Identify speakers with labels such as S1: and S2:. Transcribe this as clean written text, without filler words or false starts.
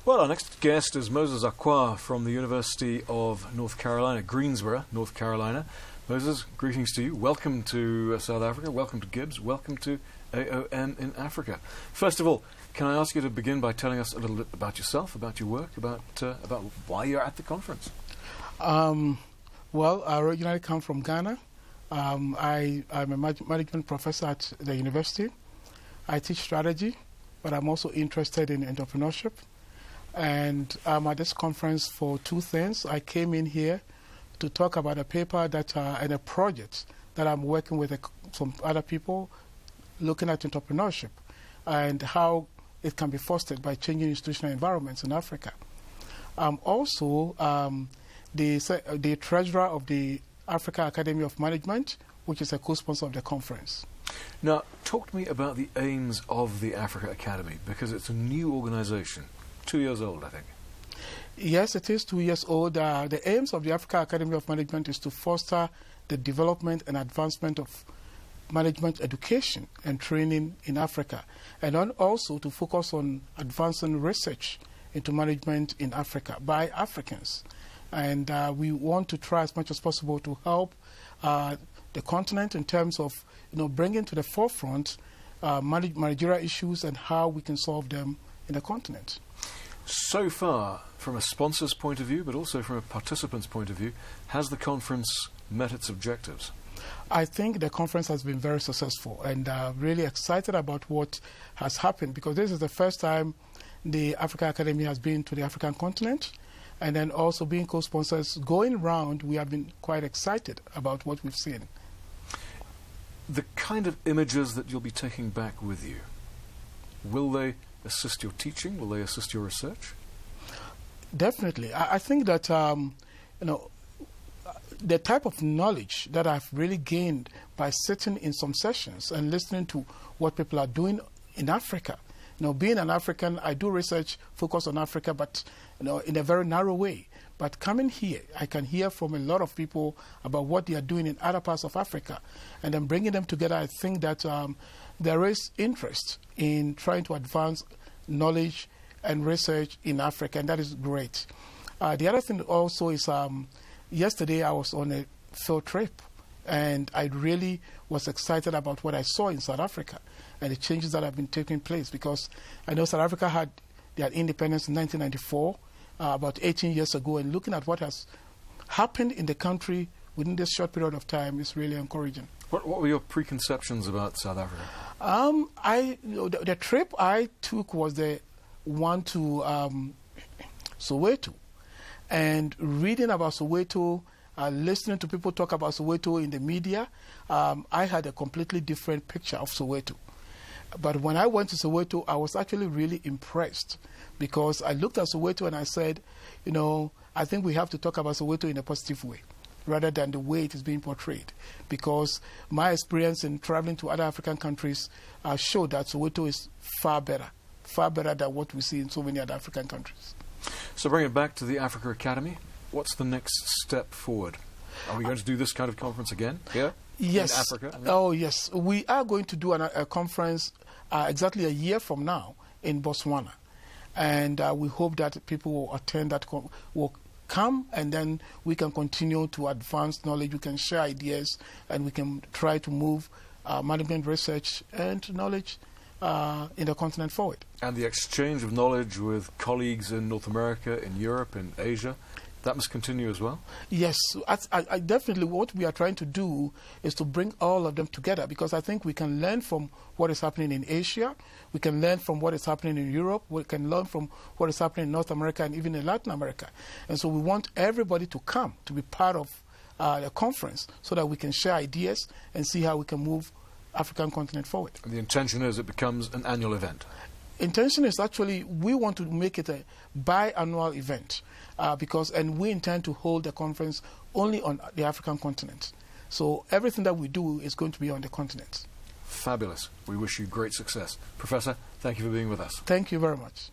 S1: Well, our next guest is Moses Acquaah from the University of North Carolina, Greensboro, North Carolina. Moses, greetings to you. Welcome to South Africa. Welcome to Gibbs. Welcome to AON in Africa. First of all, can I ask you to begin by telling us a little bit about yourself, about your work, about why you're at the conference?
S2: Well, I originally come from Ghana. I'm a management professor at the university. I teach strategy, but I'm also interested in entrepreneurship. And I'm at this conference for two things. I came in here to talk about a paper that and a project that I'm working with some other people looking at entrepreneurship and how it can be fostered by changing institutional environments in Africa. I'm also the treasurer of the Africa Academy of Management, which is a co-sponsor of the conference.
S1: Now, talk to me about the aims of the Africa Academy, because it's a new organization, 2 years old, I think.
S2: Yes, it is 2 years old. The aims of the Africa Academy of Management is to foster the development and advancement of management education and training in Africa, and then also to focus on advancing research into management in Africa by Africans. And we want to try as much as possible to help the continent in terms of bringing to the forefront managerial issues and how we can solve them in the continent.
S1: So far, from a sponsor's point of view, but also from a participant's point of view, has the conference met its objectives?
S2: I think the conference has been very successful, and really excited about what has happened, because this is the first time the Africa Academy has been to the African continent, and then also being co-sponsors going round. We have been quite excited about what we've seen.
S1: The kind of images that you'll be taking back with you, will they assist your teaching? Will they assist your research?
S2: Definitely. I think that the type of knowledge that I've really gained by sitting in some sessions and listening to what people are doing in Africa. Being an African, I do research focused on Africa, but in a very narrow way. But coming here, I can hear from a lot of people about what they are doing in other parts of Africa, and then bringing them together. I think that there is interest in trying to advance knowledge and research in Africa, and that is great. The other thing also is yesterday I was on a field trip, and I really was excited about what I saw in South Africa and the changes that have been taking place, because I know South Africa had their independence in 1994, about 18 years ago, and looking at what has happened in the country within this short period of time is really encouraging.
S1: What were your preconceptions about South Africa?
S2: The trip I took was the one to Soweto, and reading about Soweto, listening to people talk about Soweto in the media, I had a completely different picture of Soweto. But when I went to Soweto, I was actually really impressed, because I looked at Soweto and I said, I think we have to talk about Soweto in a positive way, rather than the way it is being portrayed. Because my experience in traveling to other African countries showed that Soweto is far better than what we see in so many other African countries.
S1: So bring it back to the Africa Academy. What's the next step forward? Are we going to do this kind of conference again here?
S2: Yes.
S1: In Africa? I mean?
S2: Oh, yes. We are going to do a conference exactly a year from now in Botswana. And we hope that people will attend that, will come, and then we can continue to advance knowledge, we can share ideas, and we can try to move management research and knowledge in the continent forward.
S1: And the exchange of knowledge with colleagues in North America, in Europe, in Asia, that must continue as well?
S2: Yes, I definitely, what we are trying to do is to bring all of them together, because I think we can learn from what is happening in Asia, we can learn from what is happening in Europe, we can learn from what is happening in North America and even in Latin America. And so we want everybody to come to be part of the conference, so that we can share ideas and see how we can move African continent forward.
S1: And the intention is it becomes an annual event?
S2: Intention is actually, we want to make it a biannual event, and we intend to hold the conference only on the African continent. So everything that we do is going to be on the continent.
S1: Fabulous. We wish you great success. Professor, thank you for being with us.
S2: Thank you very much.